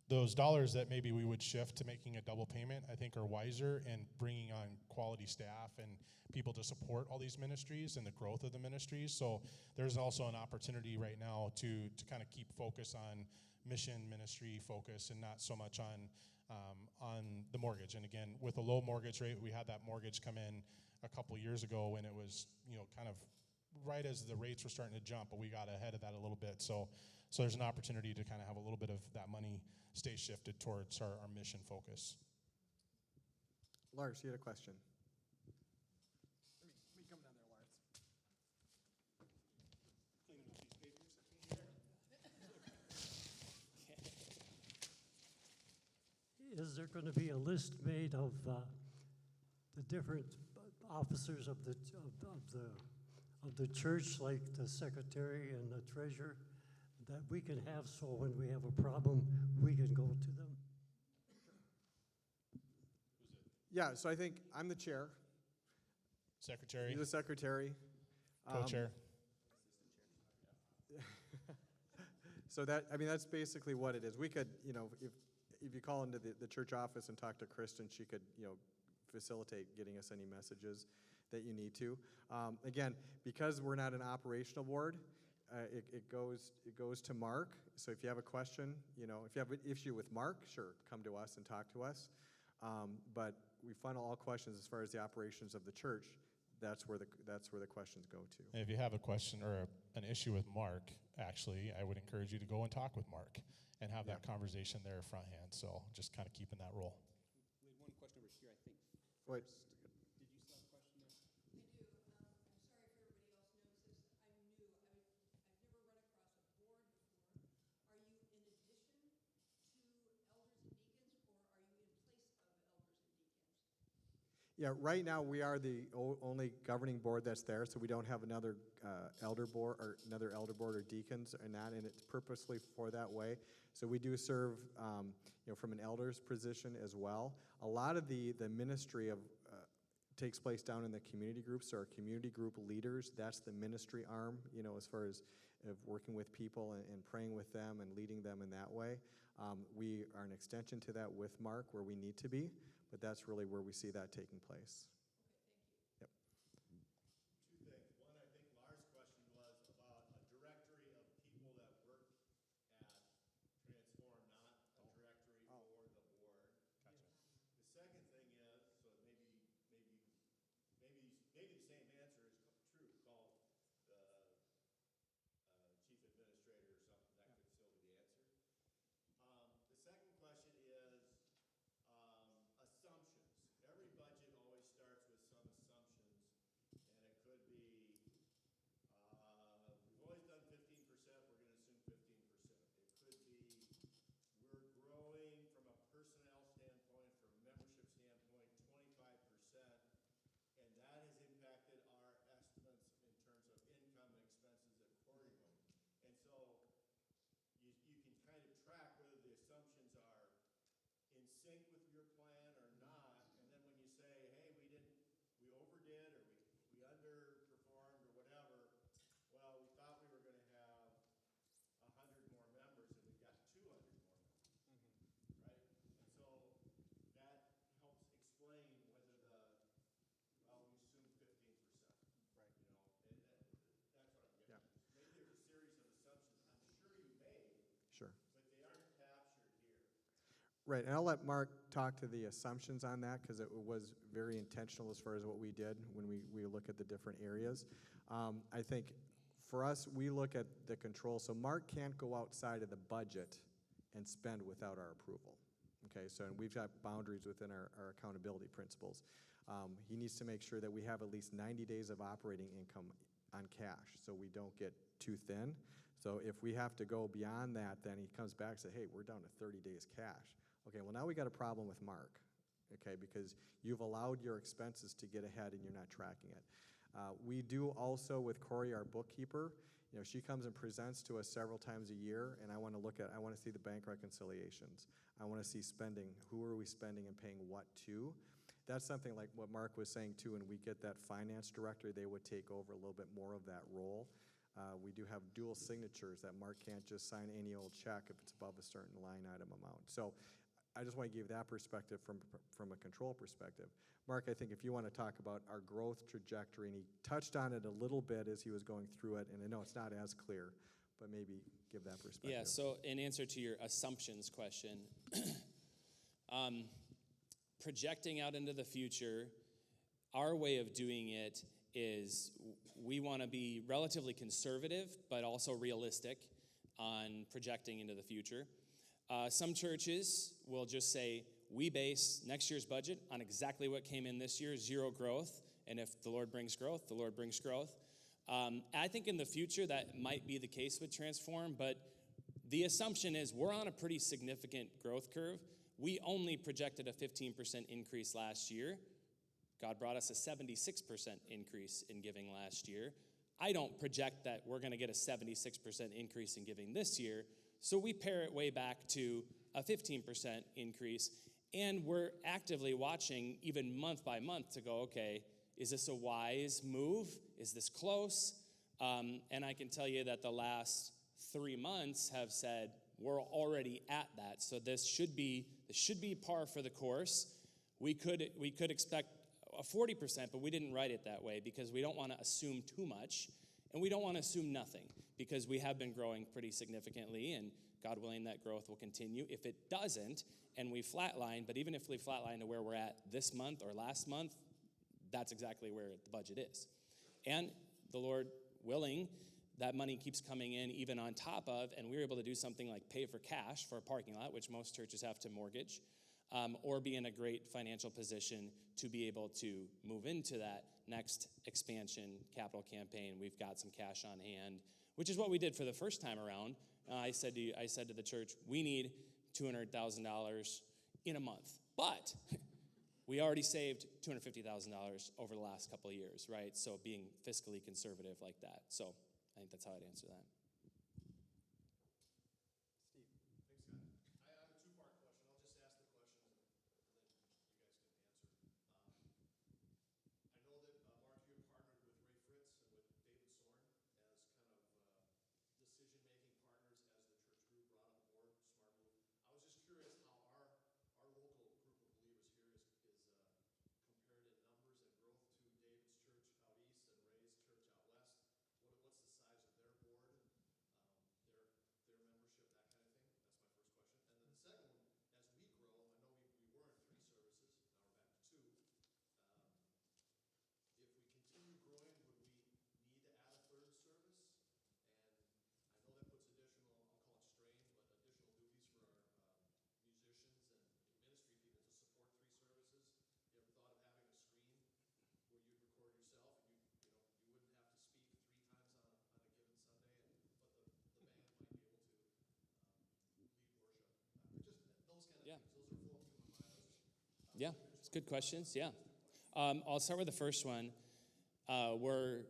Speaker 4: Those dollars that maybe we would shift to making a double payment, I think are wiser in bringing on quality staff and people to support all these ministries and the growth of the ministries. So there's also an opportunity right now to kind of keep focus on mission ministry focus and not so much on the mortgage. And again, with a low mortgage rate, we had that mortgage come in a couple years ago when it was, kind of right as the rates were starting to jump, but we got ahead of that a little bit. So there's an opportunity to kind of have a little bit of that money stay shifted towards our mission focus.
Speaker 1: Lars, you had a question. Let me come down there, Lars.
Speaker 4: Cleaning up these papers.
Speaker 5: Is there going to be a list made of the different officers of the church, like the secretary and the treasurer, that we can have, so when we have a problem, we can go to them?
Speaker 1: Yeah, so I think I'm the chair.
Speaker 4: Secretary.
Speaker 1: You're the secretary.
Speaker 4: Co-chair.
Speaker 1: So that's basically what it is. We could, if you call into the church office and talk to Kristen, she could, facilitate getting us any messages that you need to. Again, because we're not an operational board, it goes to Mark. So if you have a question, if you have an issue with Mark, sure, come to us and talk to us. But we funnel all questions as far as the operations of the church. That's where the questions go to.
Speaker 4: And if you have a question or an issue with Mark, actually, I would encourage you to go and talk with Mark and have that conversation there front hand. So just kind of keeping that role.
Speaker 2: We had one question over here, I think.
Speaker 1: Wait.
Speaker 2: Did you still have a question there?
Speaker 6: I do. I'm sorry if everybody else knows this. I'm new. I've never run across a board before. Are you in addition to elders and deacons, or are you in place of
Speaker 1: Yeah, right now we are the only governing board that's there, so we don't have another elder board or deacons and that, and it's purposely for that way. So we do serve, from an elder's position as well. A lot of the ministry of takes place down in the community groups. So our community group leaders, that's the ministry arm, as far as of working with people and praying with them and leading them in that way. We are an extension to that with Mark where we need to be, but that's really where we see that taking place. Yep.
Speaker 7: Two things. One, I think Lars' question was about a directory of people that work at Transform, not a directory for the board.
Speaker 4: Gotcha.
Speaker 7: The second thing is, so maybe the same answer is true, called the chief administrator or something, that could still be the answer. The second question is assumptions. Every budget always starts with some assumptions, and it could be, we've always done 15%, we're going to assume 15%. It could be, we're growing from a personnel standpoint, from a membership standpoint, 25%, and that has impacted our estimates in terms of income and expenses accordingly. And so you can kind of track whether the assumptions are in sync with your plan or not, and then when you say, hey, we overdid or we underperformed or whatever, well, we thought we were going to have 100 more members and we got 200 more members, right? And so that helps explain whether we assume 15%.
Speaker 1: Right.
Speaker 7: That's what I'm getting.
Speaker 1: Yeah.
Speaker 7: Maybe there's a series of assumptions I'm sure you made,
Speaker 1: Sure.
Speaker 7: but they aren't captured here.
Speaker 1: Right, and I'll let Mark talk to the assumptions on that because it was very intentional as far as what we did when we look at the different areas. I think for us, we look at the control. So Mark can't go outside of the budget and spend without our approval. Okay, so and we've got boundaries within our accountability principles. He needs to make sure that we have at least 90 days of operating income on cash so we don't get too thin. So if we have to go beyond that, then he comes back and says, hey, we're down to 30 days cash. Okay, well, now we got a problem with Mark, okay, because you've allowed your expenses to get ahead and you're not tracking it. We do also with Corey, our bookkeeper, she comes and presents to us several times a year, and I want to see the bank reconciliations. I want to see spending. Who are we spending and paying what to? That's something like what Mark was saying too, and we get that finance director, they would take over a little bit more of that role. We do have dual signatures that Mark can't just sign any old check if it's above a certain line item amount. So I just want to give that perspective from a control perspective. Mark, I think if you want to talk about our growth trajectory, and he touched on it a little bit as he was going through it, and I know it's not as clear, but maybe give that perspective.
Speaker 3: Yeah, so in answer to your assumptions question, projecting out into the future, our way of doing it is we want to be relatively conservative, but also realistic on projecting into the future. Some churches will just say, we base next year's budget on exactly what came in this year, zero growth, and if the Lord brings growth, the Lord brings growth. I think in the future that might be the case with Transform, but the assumption is we're on a pretty significant growth curve. We only projected a 15% increase last year. God brought us a 76% increase in giving last year. I don't project that we're going to get a 76% increase in giving this year, so we pare it way back to a 15% increase, and we're actively watching even month by month to go, okay, is this a wise move? Is this close? And I can tell you that the last 3 months have said we're already at that, so this should be par for the course. We could expect a 40%, but we didn't write it that way because we don't want to assume too much, and we don't want to assume nothing because we have been growing pretty significantly, and God willing, that growth will continue. If it doesn't, and we flatline, but even if we flatline to where we're at this month or last month, that's exactly where the budget is. And the Lord willing, that money keeps coming in even on top of, and we're able to do something like pay for cash for a parking lot, which most churches have to mortgage, or be in a great financial position to be able to move into that next expansion capital campaign. We've got some cash on hand, which is what we did for the first time around. I said to the church, we need $200,000 in a month, but we already saved $250,000 over the last couple of years, right? So being fiscally conservative like that. So I think that's how I'd answer that.
Speaker 7: Thanks, Scott. I have a two-part question. I'll just ask the question and then you guys can answer. I know that, Mark, you have partnered with Ray Fritz and with David Sorn as kind of decision-making partners as the church group brought on board Smart Move. I was just curious how our local group of believers here is compared in numbers and growth to David's church out east and Ray's church out west. What's the size of their board, their membership, that kind of thing? That's my first question. And then the second one, as we grow, I know we were in 3 services, now we're back to 2. If we continue growing, would we need to add a 3rd service? And I know that puts additional, I'll call it strain, but additional duties for our musicians and ministry people to support 3 services. You ever thought of having a screen where you'd record yourself and you wouldn't have to speak 3 times on a given Sunday, but the band might be able to lead worship? Just those kind of
Speaker 3: Yeah.
Speaker 7: things. Those are flowing through my mind.
Speaker 3: Yeah, it's good questions. Yeah. I'll start with the first one. We're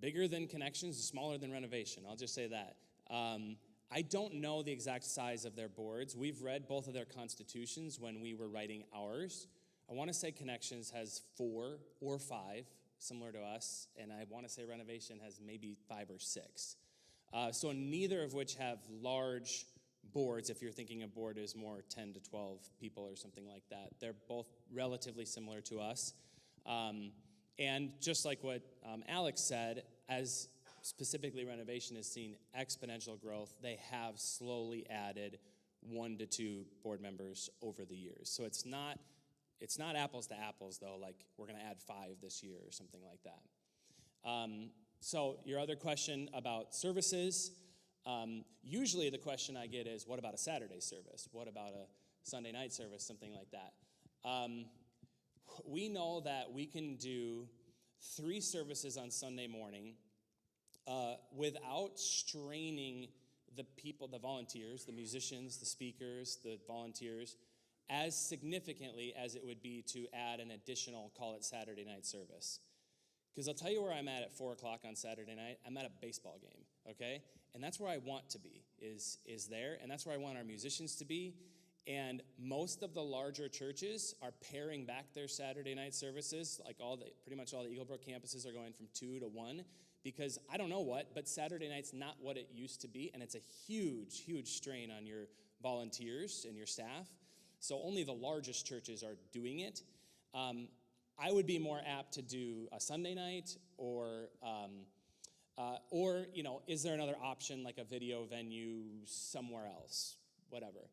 Speaker 3: bigger than Connections, smaller than Renovation. I'll just say that. I don't know the exact size of their boards. We've read both of their constitutions when we were writing ours. I want to say Connections has 4 or 5, similar to us, and I want to say Renovation has maybe 5 or 6. So neither of which have large boards. If you're thinking a board is more 10 to 12 people or something like that. They're both relatively similar to us. And just like what Alex said, as specifically Renovation has seen exponential growth, they have slowly added 1 to 2 board members over the years. So it's not apples to apples, though, like we're going to add 5 this year or something like that. So your other question about services, usually the question I get is, what about a Saturday service? What about a Sunday night service, something like that? We know that we can do 3 services on Sunday morning without straining the people, the volunteers, the musicians, the speakers, the volunteers, as significantly as it would be to add an additional, call it Saturday night service. Because I'll tell you where I'm at 4 o'clock on Saturday night. I'm at a baseball game, okay? And that's where I want to be, is there. And that's where I want our musicians to be. And most of the larger churches are paring back their Saturday night services. Like pretty much all the Eaglebrook campuses are going from 2 to 1. Because I don't know what, but Saturday night's not what it used to be. And it's a huge, huge strain on your volunteers and your staff. So only the largest churches are doing it. I would be more apt to do a Sunday night or is there another option like a video venue somewhere else, whatever.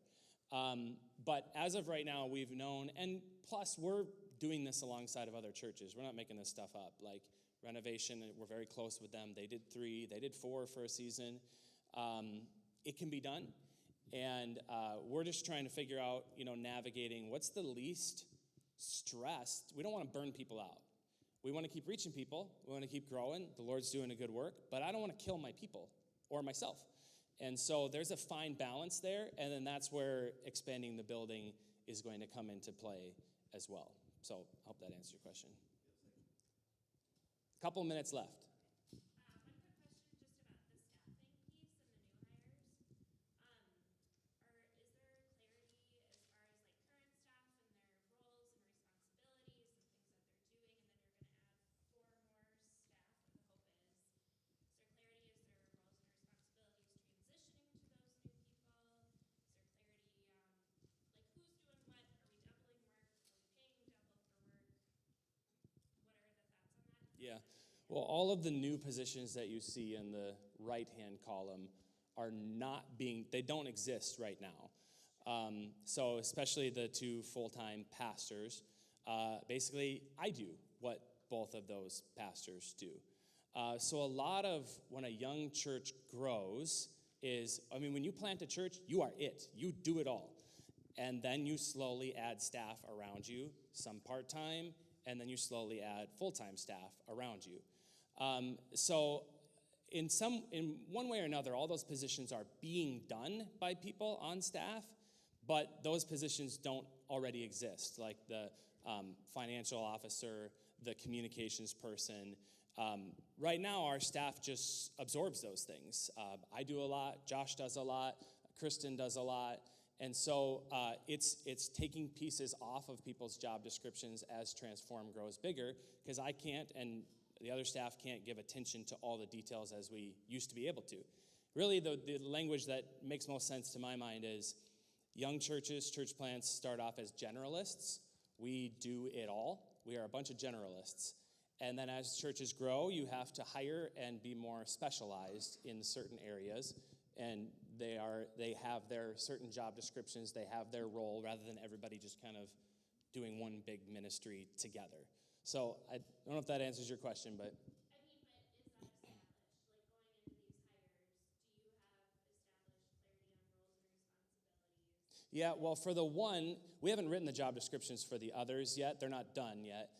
Speaker 3: But as of right now, we've known, and plus we're doing this alongside of other churches. We're not making this stuff up. Like Renovation, we're very close with them. They did 3, they did 4 for a season. It can be done. And we're just trying to figure out, navigating what's the least stressed. We don't want to burn people out. We want to keep reaching people. We want to keep growing. The Lord's doing a good work, but I don't want to kill my people or myself. And so there's a fine balance there, and then that's where expanding the building is going to come into play as well. So I hope that answers your question. A couple minutes left.
Speaker 8: One quick question just about the staffing piece and the new hires. Is there clarity as far as like current staff and their roles and responsibilities and things that they're doing, and then you're going to add 4 more staff, or the hope is there clarity as their roles and responsibilities transitioning to those new people? Is there clarity on like who's doing what? Are we doubling work? Are we paying double for work? What are the thoughts on that?
Speaker 3: Yeah. Well, all of the new positions that you see in the right-hand column they don't exist right now. So especially the 2 full-time pastors, basically I do what both of those pastors do. So a lot of when a young church grows when you plant a church, you are it. You do it all. And then you slowly add staff around you, some part-time, and then you slowly add full-time staff around you. So in one way or another, all those positions are being done by people on staff, but those positions don't already exist. Like the financial officer, the communications person. Right now, our staff just absorbs those things. I do a lot, Josh does a lot, Kristen does a lot, and so it's taking pieces off of people's job descriptions as Transform grows bigger, because I can't, and the other staff can't give attention to all the details as we used to be able to. Really, the language that makes most sense to my mind is young churches, church plants start off as generalists. We do it all. We are a bunch of generalists. And then as churches grow, you have to hire and be more specialized in certain areas. And they have their certain job descriptions, they have their role, rather than everybody just kind of doing one big ministry together. So I don't know if that answers your question, but...
Speaker 8: I mean, but is that established? Like going into these hires, do you have established clarity on roles and responsibilities?
Speaker 3: Yeah, well, for the one, we haven't written the job descriptions for the others yet. They're not done yet.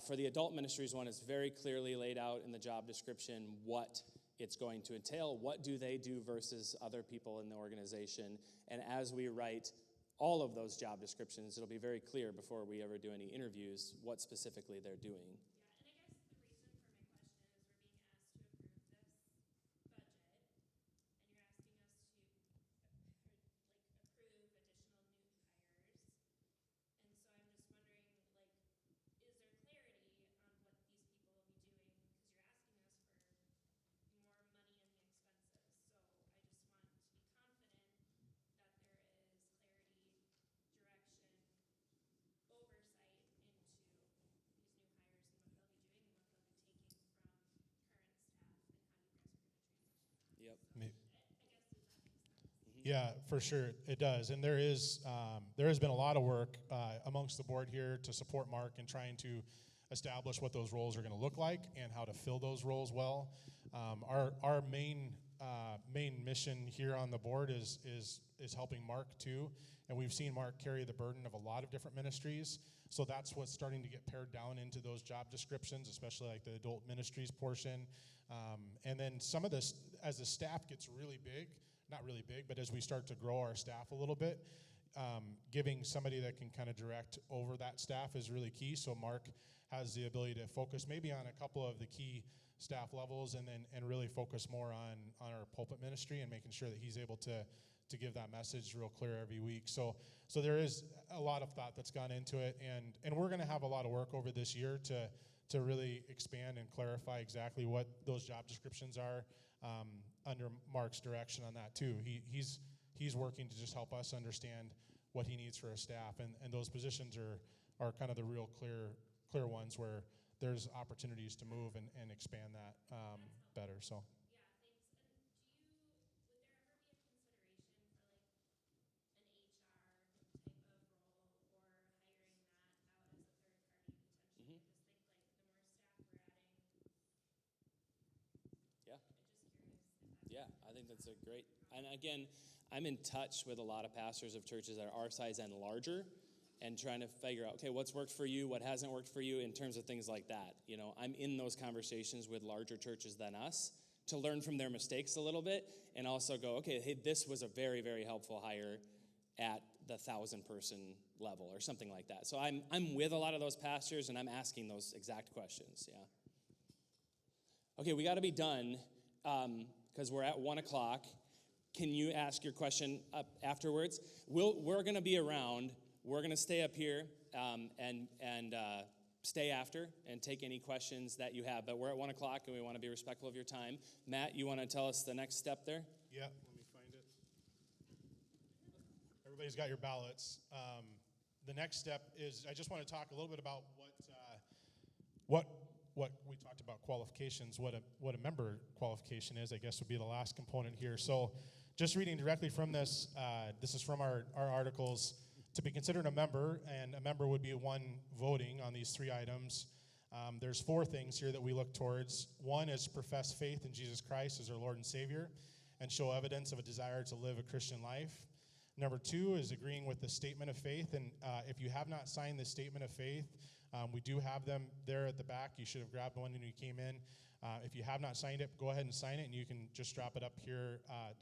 Speaker 3: For the adult ministries one, it's very clearly laid out in the job description what it's going to entail. What do they do versus other people in the organization? And as we write all of those job descriptions, it'll be very clear before we ever do any interviews what specifically they're doing.
Speaker 8: Yeah, and I guess the reason for my question is we're being asked to approve this budget, and you're asking us to approve additional new hires. And so I'm just wondering, is there clarity on what these people will be doing? Because you're asking us for more money in the expenses. So I just want to be confident that there is clarity, direction, oversight into these new hires and what they'll be doing and what they'll be taking from current staff and how you guys are going to transition.
Speaker 3: Yep.
Speaker 8: I guess does that make sense?
Speaker 4: Yeah, for sure, it does. And there has been a lot of work amongst the board here to support Mark in trying to establish what those roles are going to look like and how to fill those roles well. Our main mission here on the board is helping Mark too, and we've seen Mark carry the burden of a lot of different ministries. So that's what's starting to get pared down into those job descriptions, especially like the adult ministries portion. And then some of this, as the staff gets really big, not really big, but as we start to grow our staff a little bit, giving somebody that can kind of direct over that staff is really key. So Mark has the ability to focus maybe on a couple of the key staff levels and really focus more on our pulpit ministry and making sure that he's able to give that message real clear every week. So there is a lot of thought that's gone into it, and we're going to have a lot of work over this year to really expand and clarify exactly what those job descriptions are under Mark's direction on that too. He's working to just help us understand what he needs for his staff, and those positions are kind of the real clear ones where there's opportunities to move and expand that better. So.
Speaker 3: Yeah, I think that's a great, and again, I'm in touch with a lot of pastors of churches that are our size and larger, and trying to figure out, okay, what's worked for you, what hasn't worked for you in terms of things like that. You know, I'm in those conversations with larger churches than us to learn from their mistakes a little bit, and also go, okay, hey, this was a very, very helpful hire at the 1,000-person level or something like that. So I'm with a lot of those pastors, and I'm asking those exact questions, yeah. Okay, we got to be done. Because we're at 1 o'clock. Can you ask your question up afterwards? We're going to be around. We're going to stay up here and stay after and take any questions that you have. But we're at 1 o'clock, and we want to be respectful of your time. Matt, you want to tell us the next step there?
Speaker 4: Yeah, let me find it. Everybody's got your ballots. The next step is I just want to talk a little bit about what we talked about qualifications, what a member qualification is, I guess would be the last component here. So just reading directly from this, this is from our articles. To be considered a member, and a member would be one voting on these 3 items. There's 4 things here that we look towards. One is profess faith in Jesus Christ as our Lord and Savior and show evidence of a desire to live a Christian life. Number 2 is agreeing with the statement of faith, and if you have not signed the statement of faith, we do have them there at the back. You should have grabbed one when you came in. If you have not signed it, go ahead and sign it, and you can just drop it up here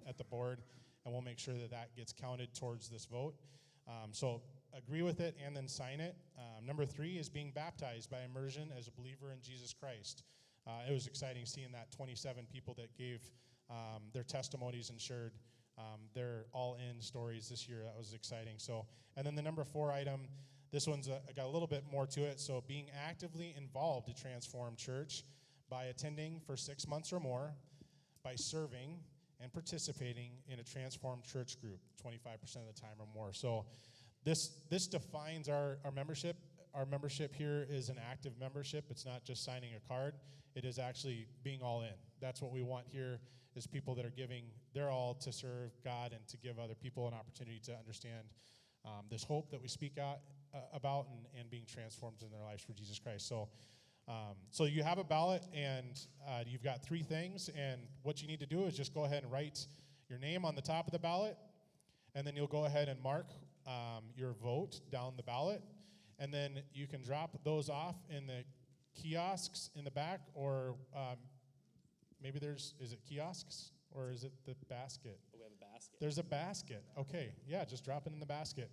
Speaker 4: at the board, and we'll make sure that gets counted towards this vote. So agree with it and then sign it. Number 3 is being baptized by immersion as a believer in Jesus Christ. It was exciting seeing that 27 people that gave their testimonies and shared their all-in stories this year. That was exciting. So, and then the number 4 item, this one's got a little bit more to it. So being actively involved to transform church by attending for 6 months or more, by serving and participating in a transformed church group 25% of the time or more. So this defines our membership. Our membership here is an active membership. It's not just signing a card. It is actually being all in. That's what we want here, is people that are giving their all to serve God and to give other people an opportunity to understand this hope that we speak out about and being transformed in their lives for Jesus Christ. So you have a ballot, and you've got 3 things, and what you need to do is just go ahead and write your name on the top of the ballot, and then you'll go ahead and mark your vote down the ballot, and then you can drop those off in the kiosks in the back, or maybe is it kiosks, or is it the basket?
Speaker 2: But we have a basket.
Speaker 4: There's a basket. Okay, yeah, just drop it in the basket.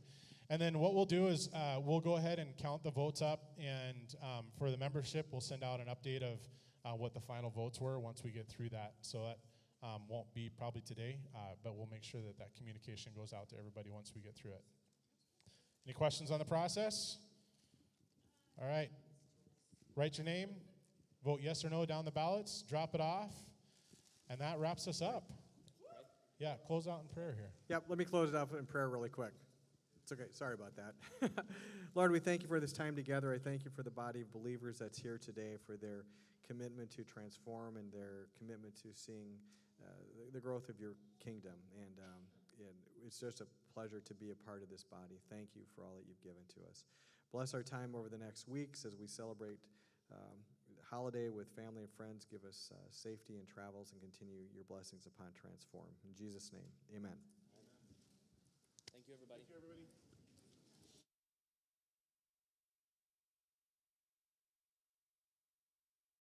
Speaker 4: And then what we'll do is we'll go ahead and count the votes up, and for the membership, we'll send out an update of what the final votes were once we get through that. So that won't be probably today, but we'll make sure that communication goes out to everybody once we get through it. Any questions on the process? All right. Write your name, vote yes or no down the ballots, drop it off, and that wraps us up. Yeah, close out in prayer here.
Speaker 1: Yep, let me close it up in prayer really quick. It's okay, sorry about that. Lord, we thank you for this time together. I thank you for the body of believers that's here today, for their commitment to transform and their commitment to seeing the growth of your kingdom. And it's just a pleasure to be a part of this body. Thank you for all that you've given to us. Bless our time over the next weeks as we celebrate holiday with family and friends. Give us safety in travels and continue your blessings upon Transform. In Jesus' name, amen.
Speaker 3: Thank you, everybody.
Speaker 7: Thank you, everybody.